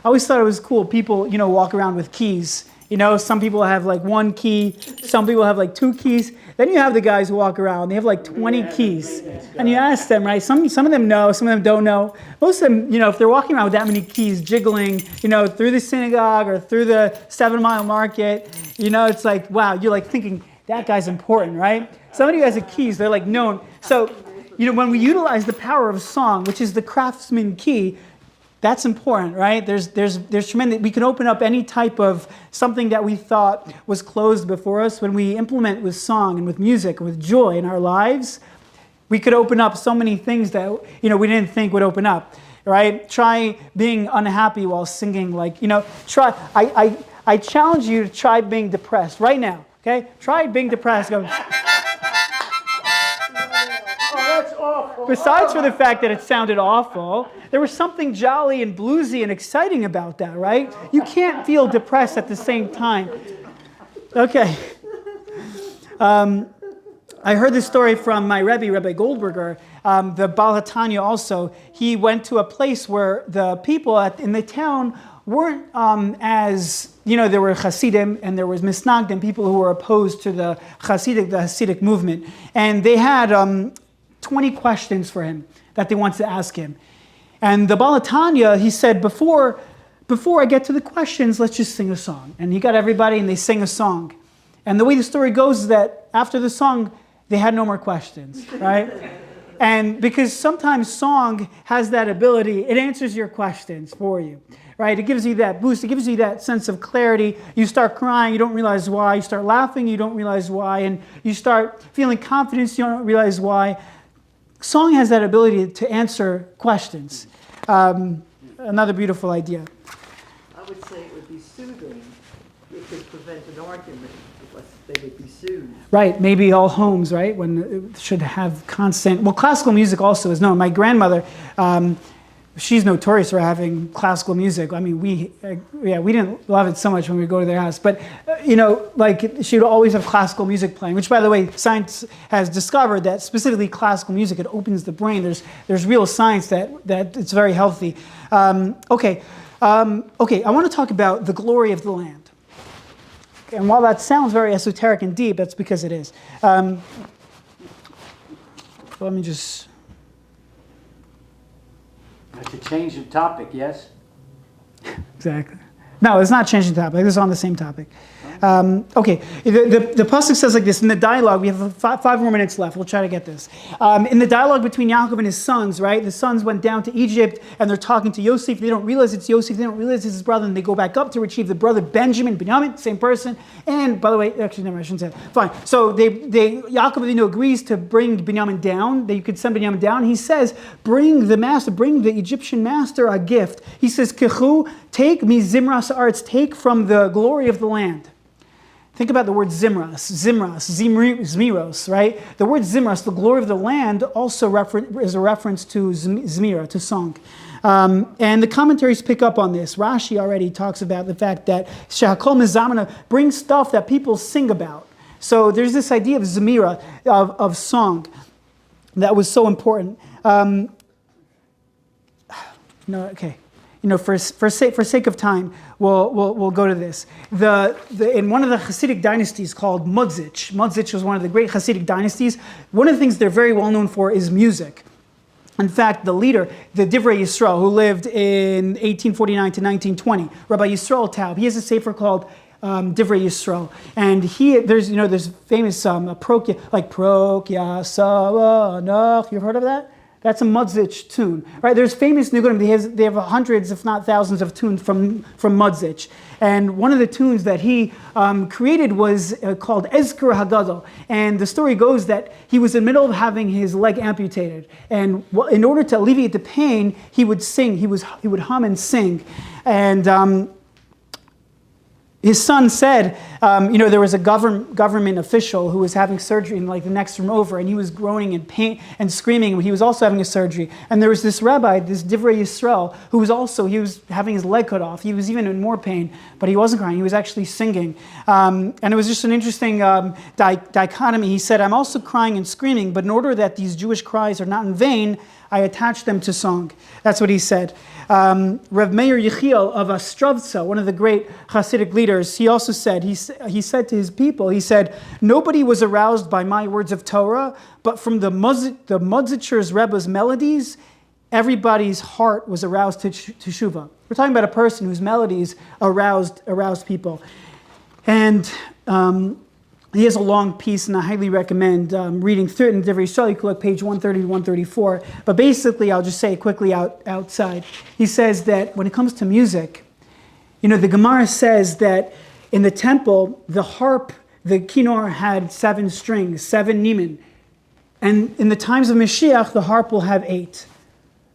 I always thought it was cool. People, walk around with keys, You know, some people have like one key, some people have like two keys. Then you have the guys who walk around, they have like 20 keys. And you ask them, right? Some of them know, some of them don't know. Most of them, you know, if they're walking around with that many keys jiggling, you know, through the synagogue or through the 7 Mile Market, you know, it's like, wow, you're like thinking, that guy's important, right? Somebody who has the keys, they're like known. So, you know, when we utilize the power of song, which is the craftsman key, that's important, right? There's tremendous, we can open up any type of something that we thought was closed before us. When we implement with song and with music and with joy in our lives, we could open up so many things that, you know, we didn't think would open up, right? Try being unhappy while singing, like, you know, I challenge you to try being depressed right now, okay? Try being depressed. Go, That's awful. besides for the fact that it sounded awful, there was something jolly and bluesy and exciting about that, right? You can't feel depressed at the same time. Okay. I heard this story from my Rabbi Goldberger, the Baal HaTanya also. He went to a place where the people in the town weren't as, you know, there were Hasidim and there was Misnagdim, people who were opposed to the Hasidic movement. And they had 20 questions for him that they wanted to ask him. And the Baal HaTanya, he said, before I get to the questions, let's just sing a song. And he got everybody and they sang a song. And the way the story goes is that after the song, they had no more questions, right? And because sometimes song has that ability, it answers your questions for you, right? It gives you that boost, it gives you that sense of clarity. You start crying, you don't realize why. You start laughing, you don't realize why. And you start feeling confidence, you don't realize why. Song has that ability to answer questions. Another beautiful idea. I would say it would be soothing. It could prevent an argument because they would be soothed. Right, maybe all homes, right, when it should have constant. Well, classical music also is known. My grandmother, she's notorious for having classical music. I mean, we didn't love it so much when we go to their house, but you know, like she would always have classical music playing. Which, by the way, science has discovered that specifically classical music, it opens the brain. There's real science that it's very healthy. Okay, I want to talk about the glory of the land. And while that sounds very esoteric and deep, that's because it is. Let me just. To change the topic, yes? Exactly. No, it's not changing the topic. This is on the same topic. Okay, the pasuk says like this in the dialogue. We have five more minutes left. We'll try to get this. In the dialogue between Yaakov and his sons, right? The sons went down to Egypt and they're talking to Yosef. They don't realize it's Yosef. They don't realize it's his brother. And they go back up to retrieve the brother Benjamin, same person. And by the way, actually, never, I shouldn't say that. Fine. So Yaakov agrees to bring Benjamin down. They could send Benjamin down. He says, bring the Egyptian master a gift. He says, Kechu, take me Zimras arts, take from the glory of the land. Think about the word Zmiros, right? The word Zimras, the glory of the land, also is a reference to Zmira, to song. And the commentaries pick up on this. Rashi already talks about the fact that Shehakol Mizamana brings stuff that people sing about. So there's this idea of Zmira, of song, that was so important. For sake of time, we'll go to this. In one of the Hasidic dynasties called Mudzich was one of the great Hasidic dynasties. One of the things they're very well known for is music. In fact, the leader, the Divrei Yisrael, who lived in 1849 to 1920, Rabbi Yisrael Taub, he has a sefer called Divrei Yisrael, and there's famous prokya, like Prokya Savanach. You've heard of that? That's a Mudzich tune, right? There's famous nigunim. They have hundreds, if not thousands, of tunes from Mudzich. And one of the tunes that he created was called Ezker Hagadol. And the story goes that he was in the middle of having his leg amputated. And in order to alleviate the pain, he would sing. He would hum and sing. And his son said, There was a government official who was having surgery in like the next room over, and he was groaning in pain and screaming. He was also having a surgery. And there was this rabbi, this Divrei Yisrael, he was having his leg cut off. He was even in more pain, but he wasn't crying. He was actually singing. And it was just an interesting dichotomy. He said, I'm also crying and screaming, but in order that these Jewish cries are not in vain, I attach them to song. That's what he said. Rav Meir Yechiel of Ostrovtsa, one of the great Hasidic leaders, he also said, he said to his people, he said, nobody was aroused by my words of Torah, but from the Mudzitcher's Rebbe's melodies, everybody's heart was aroused to Teshuvah. We're talking about a person whose melodies aroused people. And he has a long piece, and I highly recommend reading through it in Divrei Yisrael. You can look page 130 to 134. But basically, I'll just say it quickly outside. He says that when it comes to music, the Gemara says that in the temple, the harp, the kinnor had 7 strings, 7 nimin. And in the times of Mashiach, the harp will have 8.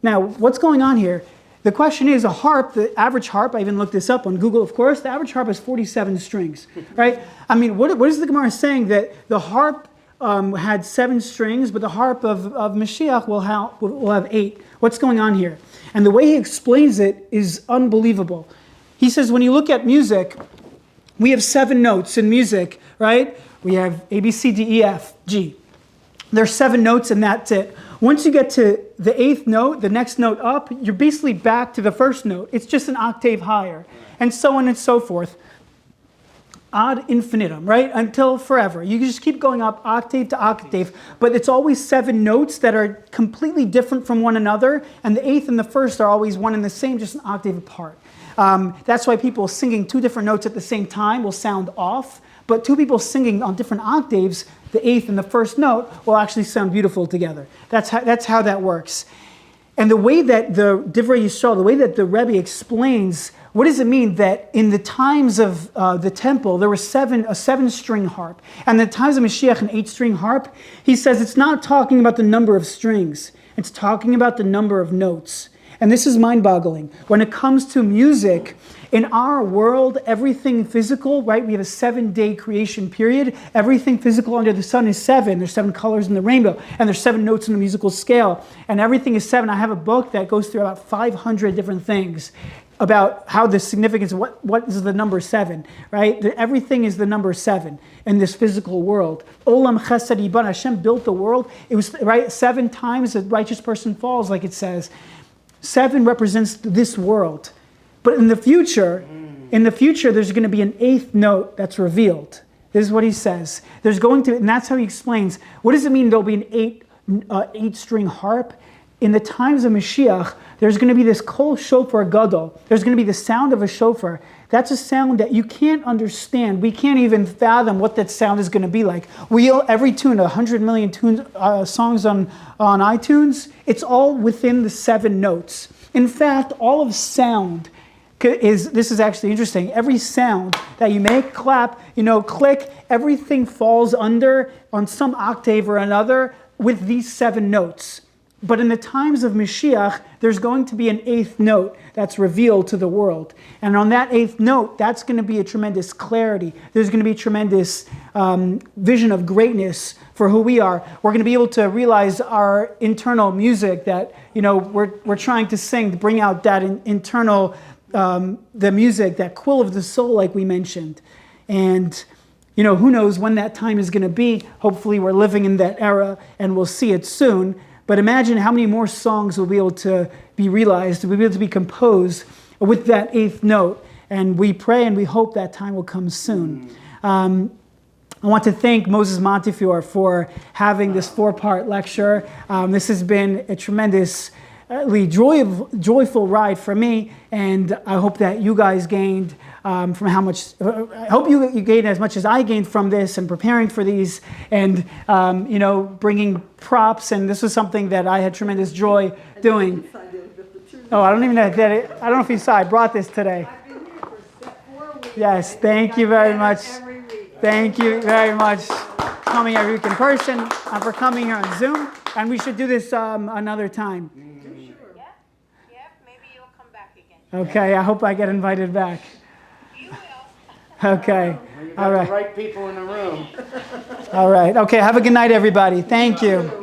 Now, what's going on here? The question is, a harp, the average harp, I even looked this up on Google, of course, the average harp has 47 strings, right? I mean, what is the Gemara saying? That the harp had 7 strings, but the harp of Mashiach will have 8. What's going on here? And the way he explains it is unbelievable. He says, when you look at music, we have 7 notes in music, right? We have A, B, C, D, E, F, G. There's 7 notes and that's it. Once you get to the 8th note, the next note up, you're basically back to the first note. It's just an octave higher, and so on and so forth. Ad infinitum, right? Until forever. You just keep going up octave to octave, but it's always 7 notes that are completely different from one another, and the 8th and the 1st are always one and the same, just an octave apart. That's why people singing 2 different notes at the same time will sound off, but 2 people singing on different octaves, the 8th and the 1st note, will actually sound beautiful together. That's how that works. And the way that the Divrei Yisrael, the way that the Rebbe explains, what does it mean that in the times of the temple, there was a 7-string harp, and in the times of Mashiach, an 8-string harp? He says it's not talking about the number of strings. It's talking about the number of notes. And this is mind-boggling. When it comes to music, in our world, everything physical, right? We have a 7-day creation period. Everything physical under the sun is 7. There's 7 colors in the rainbow, and there's 7 notes in the musical scale. And everything is 7. I have a book that goes through about 500 different things about how the significance, what is the number 7, right? Everything is the number 7 in this physical world. Olam chesed yiban, Hashem built the world. It was, right, 7 times a righteous person falls, like it says. 7 represents this world. But in the future, there's going to be an 8th note that's revealed. This is what he says. There's going to, and that's how he explains. What does it mean there'll be an 8-string harp? In the times of Mashiach, there's going to be this kol shofar gadol. There's going to be the sound of a shofar. That's a sound that you can't understand. We can't even fathom what that sound is going to be like. Every tune, 100 million songs on iTunes, it's all within the 7 notes. In fact, all of sound this is actually interesting. Every sound that you make, clap, click, everything falls under on some octave or another with these 7 notes. But in the times of Mashiach, there's going to be an 8th note that's revealed to the world. And on that 8th note, that's going to be a tremendous clarity. There's going to be tremendous vision of greatness for who we are. We're going to be able to realize our internal music that, we're trying to sing, to bring out that internal, the music, that quill of the soul, like we mentioned. And, who knows when that time is going to be. Hopefully we're living in that era and we'll see it soon. But imagine how many more songs will be able to be realized, will be able to be composed with that 8th note. And we pray and we hope that time will come soon. I want to thank Moses Montefiore for having this 4-part lecture. This has been a tremendously joyful ride for me, and I hope that you guys gained from how much. I hope you gained as much as I gained from this and preparing for these, and bringing props. And this was something that I had tremendous joy doing. Oh, I don't even know that. I don't know if you saw. I brought this today. I've been here for 4 weeks. Yes, thank you very much. Every week. Thank you very much for coming every week in person and for coming here on Zoom. And we should do this another time. Yep, maybe you'll come back again. Okay, I hope I get invited back. You will. Okay. When you All got right. the right people in the room. All right. Okay. Have a good night, everybody. Thank you.